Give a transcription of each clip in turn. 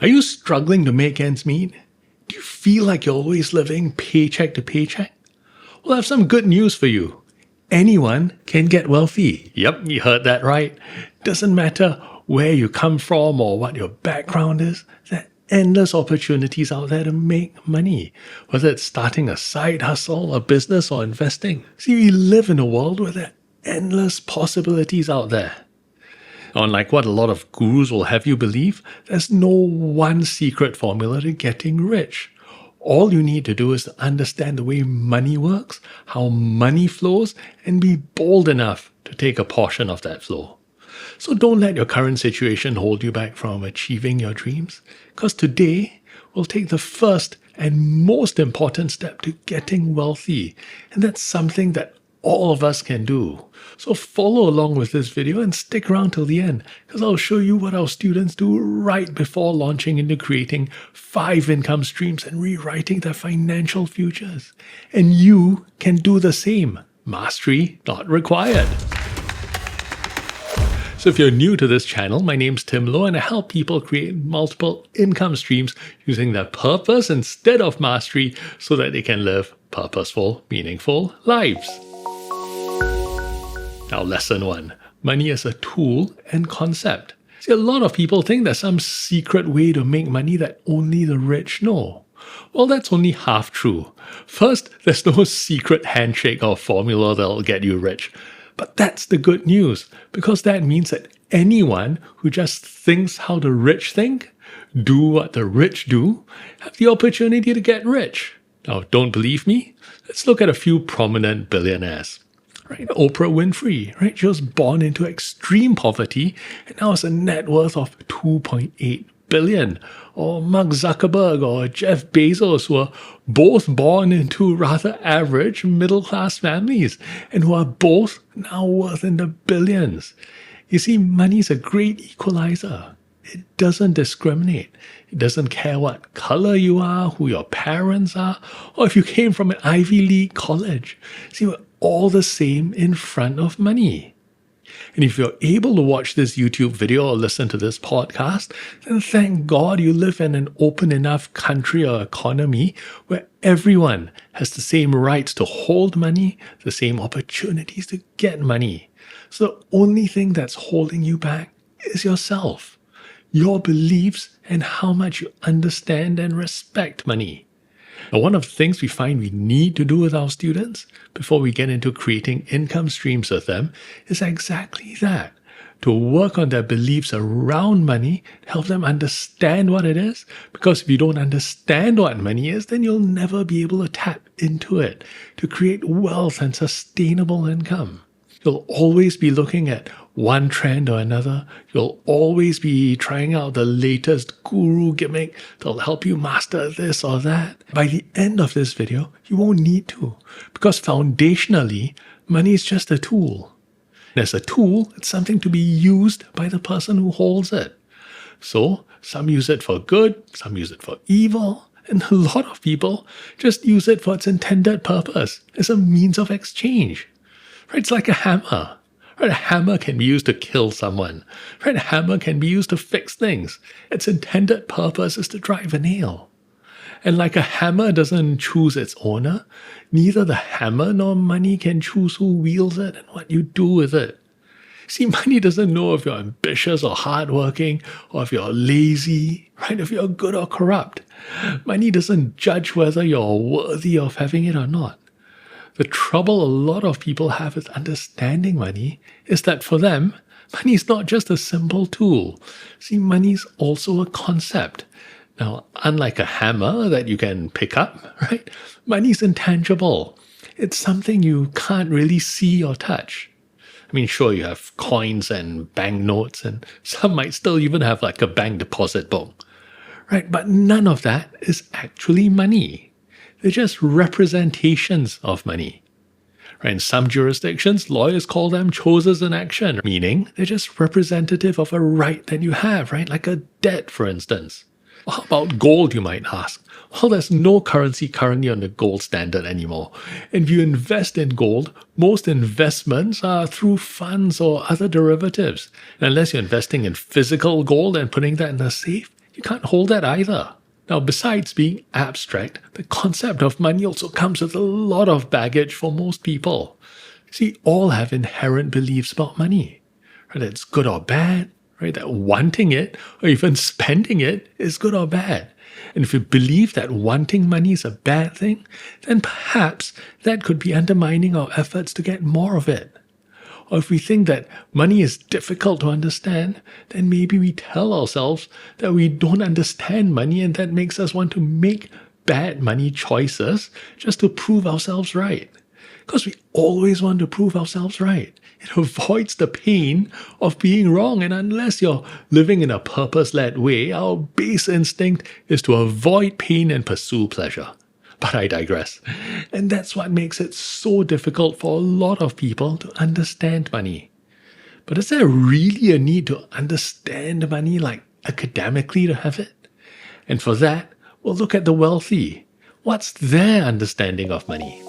Are you struggling to make ends meet? Do you feel like you're always living paycheck to paycheck? Well, I have some good news for you. Anyone can get wealthy. Yep, you heard that right. Doesn't matter where you come from or what your background is, there are endless opportunities out there to make money, whether it's starting a side hustle, a business, or investing. See, we live in a world where there are endless possibilities out there. Unlike what a lot of gurus will have you believe, there's no one secret formula to getting rich. All you need to do is to understand the way money works, how money flows, and be bold enough to take a portion of that flow. So don't let your current situation hold you back from achieving your dreams, because today we'll take the first and most important step to getting wealthy, and that's something that all of us can do. So follow along with this video and stick around till the end, because I'll show you what our students do right before launching into creating 5 income streams and rewriting their financial futures. And you can do the same. Mastery not required. So if you're new to this channel, my name's Tim Low and I help people create multiple income streams using their purpose instead of mastery so that they can live purposeful, meaningful lives. Now, lesson 1. Money as a tool and concept. See, a lot of people think there's some secret way to make money that only the rich know. Well, that's only half true. First, there's no secret handshake or formula that'll get you rich. But that's the good news, because that means that anyone who just thinks how the rich think, do what the rich do, have the opportunity to get rich. Now, don't believe me? Let's look at a few prominent billionaires. Right, Oprah Winfrey, right? She was born into extreme poverty and now has a net worth of $2.8 billion. Or Mark Zuckerberg or Jeff Bezos, who are both born into rather average middle-class families and who are both now worth in the billions. You see, money is a great equalizer. It doesn't discriminate. It doesn't care what color you are, who your parents are, or if you came from an Ivy League college. See, we're all the same in front of money. And if you're able to watch this YouTube video or listen to this podcast, then thank God you live in an open enough country or economy where everyone has the same rights to hold money, the same opportunities to get money. So the only thing that's holding you back is yourself, your beliefs, and how much you understand and respect money. Now, one of the things we find we need to do with our students before we get into creating income streams with them is exactly that. To work on their beliefs around money, help them understand what it is. Because if you don't understand what money is, then you'll never be able to tap into it to create wealth and sustainable income. You'll always be looking at one trend or another. You'll always be trying out the latest guru gimmick that'll help you master this or that. By the end of this video, you won't need to, because foundationally, money is just a tool. And as a tool, it's something to be used by the person who holds it. So some use it for good, some use it for evil, and a lot of people just use it for its intended purpose, as a means of exchange. Right? It's like a hammer. Right? A hammer can be used to kill someone. Right? A hammer can be used to fix things. Its intended purpose is to drive a nail. And like a hammer doesn't choose its owner, neither the hammer nor money can choose who wields it and what you do with it. See, money doesn't know if you're ambitious or hardworking, or if you're lazy, right? If you're good or corrupt. Money doesn't judge whether you're worthy of having it or not. The trouble a lot of people have with understanding money is that for them, money is not just a simple tool. See, money is also a concept. Now, unlike a hammer that you can pick up, right? Money is intangible. It's something you can't really see or touch. I mean, sure, you have coins and banknotes, and some might still even have like a bank deposit book, right? But none of that is actually money. They're just representations of money. Right? In some jurisdictions, lawyers call them choses in action, meaning they're just representative of a right that you have, right? Like a debt, for instance. Well, how about gold, you might ask? Well, there's no currency currently on the gold standard anymore. And if you invest in gold, most investments are through funds or other derivatives. And unless you're investing in physical gold and putting that in a safe, You can't hold that either. Now, besides being abstract, the concept of money also comes with a lot of baggage for most people. See, all have inherent beliefs about money. Right? That it's good or bad, right? That wanting it or even spending it is good or bad. And if you believe that wanting money is a bad thing, then perhaps that could be undermining our efforts to get more of it. Or if we think that money is difficult to understand, then maybe we tell ourselves that we don't understand money and that makes us want to make bad money choices just to prove ourselves right. Because we always want to prove ourselves right. It avoids the pain of being wrong, and unless you're living in a purpose-led way, our base instinct is to avoid pain and pursue pleasure. But I digress. And that's what makes it so difficult for a lot of people to understand money. But is there really a need to understand money, like academically, to have it? And for that, we'll look at the wealthy. What's their understanding of money?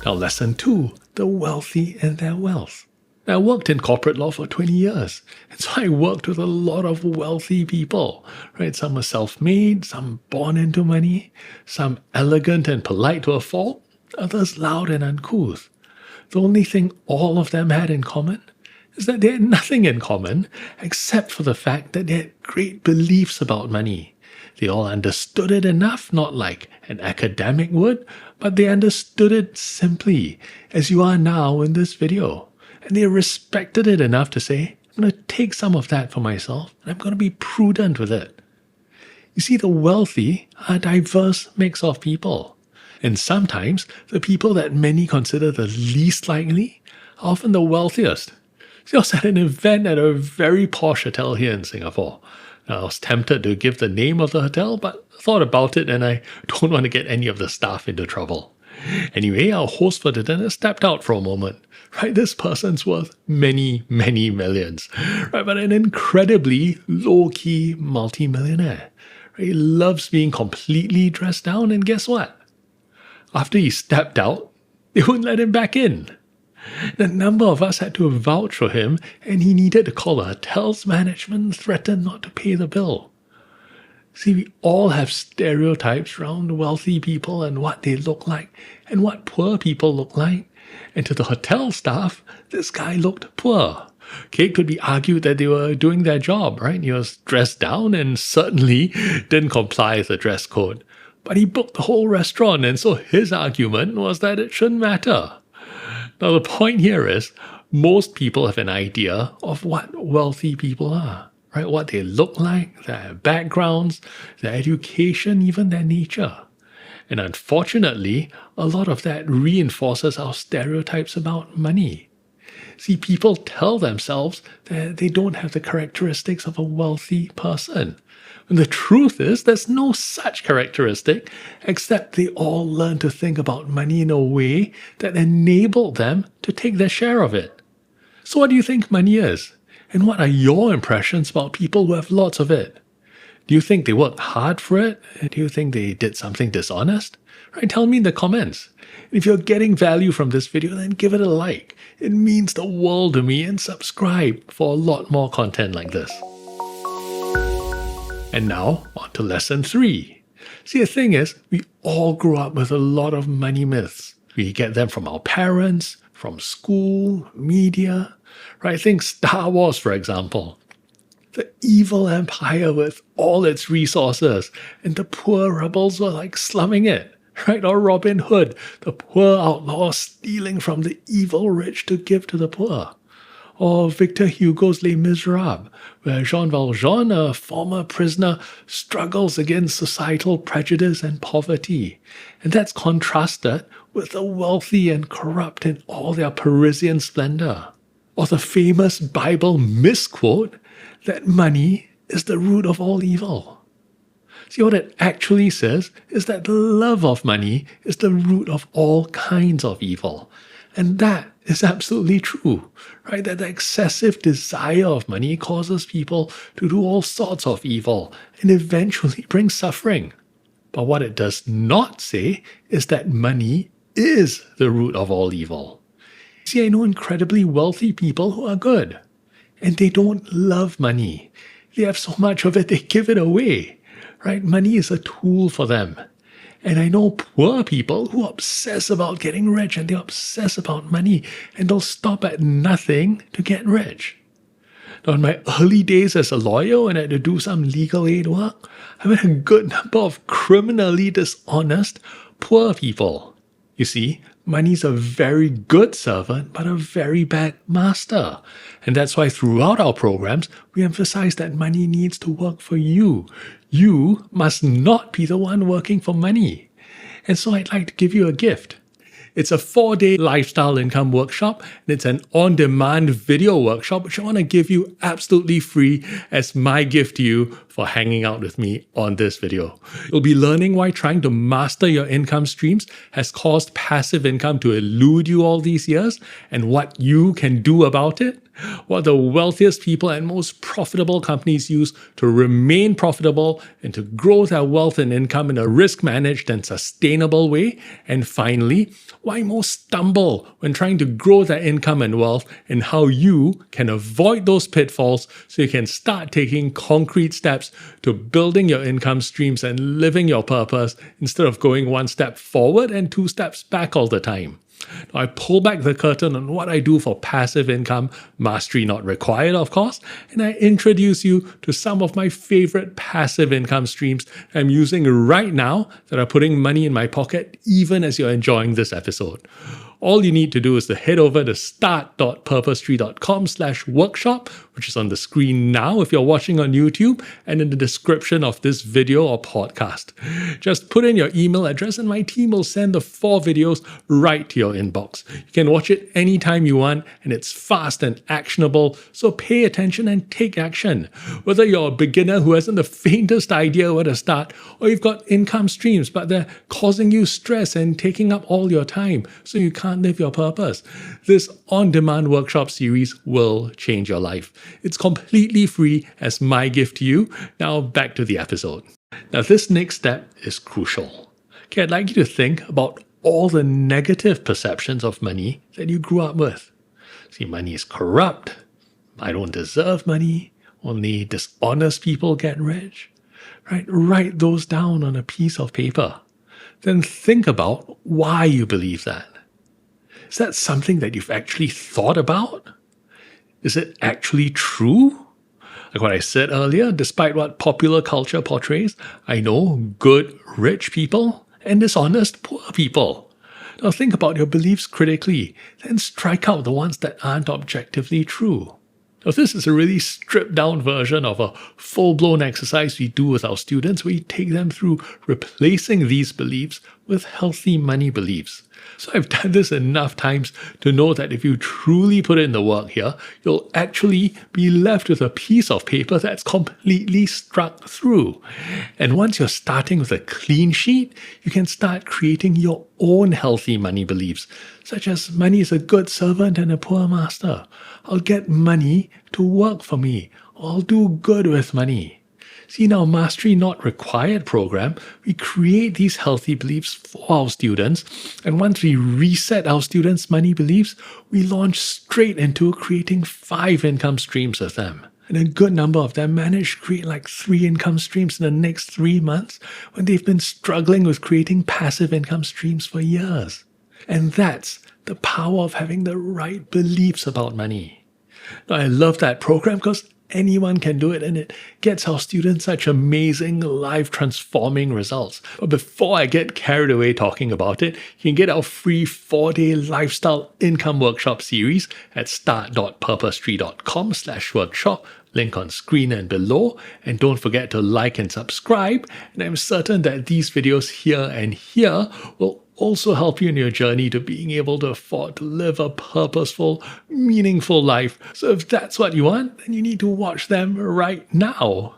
Now, lesson 2, the wealthy and their wealth. Now, I worked in corporate law for 20 years, and so I worked with a lot of wealthy people, right? Some were self-made, some born into money, some elegant and polite to a fault, others loud and uncouth. The only thing all of them had in common is that they had nothing in common except for the fact that they had great beliefs about money. They all understood it enough, not like an academic would, but they understood it simply, as you are now in this video. And they respected it enough to say, I'm going to take some of that for myself, and I'm going to be prudent with it. You see, the wealthy are a diverse mix of people. And sometimes the people that many consider the least likely are often the wealthiest. So I was at an event at a very posh hotel here in Singapore. Now, I was tempted to give the name of the hotel, but thought about it and I don't want to get any of the staff into trouble. Anyway, our host for the dinner stepped out for a moment. Right, this person's worth many, many millions. Right, but an incredibly low-key multi-millionaire. Right, he loves being completely dressed down, and guess what? After he stepped out, they wouldn't let him back in. The number of us had to vouch for him, and he needed to call the hotel's management and threaten not to pay the bill. See, we all have stereotypes around wealthy people and what they look like and what poor people look like. And to the hotel staff, this guy looked poor. Okay, it could be argued that they were doing their job, right? He was dressed down and certainly didn't comply with the dress code. But he booked the whole restaurant, and so his argument was that it shouldn't matter. Now, the point here is, most people have an idea of what wealthy people are, right? What they look like, their backgrounds, their education, even their nature. And unfortunately, a lot of that reinforces our stereotypes about money. See, people tell themselves that they don't have the characteristics of a wealthy person. And the truth is, there's no such characteristic, except they all learn to think about money in a way that enabled them to take their share of it. So what do you think money is? And what are your impressions about people who have lots of it? Do you think they worked hard for it? Do you think they did something dishonest? Right, tell me in the comments. If you're getting value from this video, then give it a like. It means the world to me, and subscribe for a lot more content like this. And now, on to lesson 3. See, the thing is, we all grew up with a lot of money myths. We get them from our parents, from school, media. Right, think Star Wars, for example. The evil empire with all its resources, and the poor rebels were like slumming it. Right, or Robin Hood, the poor outlaw stealing from the evil rich to give to the poor. Or Victor Hugo's Les Miserables, where Jean Valjean, a former prisoner, struggles against societal prejudice and poverty. And that's contrasted with the wealthy and corrupt in all their Parisian splendor. Or the famous Bible misquote that money is the root of all evil. See, what it actually says is that the love of money is the root of all kinds of evil. And that is absolutely true, right? That the excessive desire of money causes people to do all sorts of evil and eventually brings suffering. But what it does not say is that money is the root of all evil. See, I know incredibly wealthy people who are good, and they don't love money. They have so much of it, they give it away, right? Money is a tool for them. And I know poor people who obsess about getting rich and they obsess about money and they'll stop at nothing to get rich. Now, in my early days as a lawyer, when I had to do some legal aid work, I met a good number of criminally dishonest poor people. You see, money's a very good servant, but a very bad master. And that's why throughout our programs, we emphasize that money needs to work for you. You must not be the one working for money. And so I'd like to give you a gift. It's a 4-day lifestyle income workshop, and it's an on-demand video workshop, which I want to give you absolutely free as my gift to you for hanging out with me on this video. You'll be learning why trying to master your income streams has caused passive income to elude you all these years, and what you can do about it, what the wealthiest people and most profitable companies use to remain profitable and to grow their wealth and income in a risk-managed and sustainable way, and finally, why most stumble when trying to grow their income and wealth, and how you can avoid those pitfalls so you can start taking concrete steps to building your income streams and living your purpose instead of going one step forward and 2 steps back all the time. Now, I pull back the curtain on what I do for passive income, mastery not required, of course, and I introduce you to some of my favorite passive income streams I'm using right now that are putting money in my pocket even as you're enjoying this episode. All you need to do is to head over to start.purposely.com/workshop, which is on the screen now if you're watching on YouTube, and in the description of this video or podcast. Just put in your email address and my team will send the 4 videos right to your inbox. You can watch it anytime you want, and it's fast and actionable, so pay attention and take action. Whether you're a beginner who hasn't the faintest idea where to start, or you've got income streams but they're causing you stress and taking up all your time so you can't live your purpose, this on-demand workshop series will change your life. It's completely free as my gift to you. Now back to the episode. Now this next step is crucial. Okay, I'd like you to think about all the negative perceptions of money that you grew up with. See, money is corrupt. I don't deserve money. Only dishonest people get rich. Right? Write those down on a piece of paper. Then think about why you believe that. Is that something that you've actually thought about? Is it actually true? Like what I said earlier, despite what popular culture portrays, I know good, rich people and dishonest, poor people. Now think about your beliefs critically, then strike out the ones that aren't objectively true. Now, this is a really stripped-down version of a full-blown exercise we do with our students where we take them through replacing these beliefs with healthy money beliefs. So I've done this enough times to know that if you truly put in the work here, you'll actually be left with a piece of paper that's completely struck through. And once you're starting with a clean sheet, you can start creating your own healthy money beliefs, such as money is a good servant and a poor master. I'll get money to work for me, or I'll do good with money. See, in our Mastery Not Required program, we create these healthy beliefs for our students, and once we reset our students' money beliefs, we launch straight into creating 5 income streams with them. And a good number of them manage to create like 3 income streams in the next 3 months when they've been struggling with creating passive income streams for years. And that's the power of having the right beliefs about money. Now, I love that program because anyone can do it and it gets our students such amazing, life-transforming results. But before I get carried away talking about it, you can get our free 4-day lifestyle income workshop series at start.purposely.com/workshop. Link on screen and below. And don't forget to like and subscribe. And I'm certain that these videos here and here will also help you in your journey to being able to afford to live a purposeful, meaningful life. So if that's what you want, then you need to watch them right now.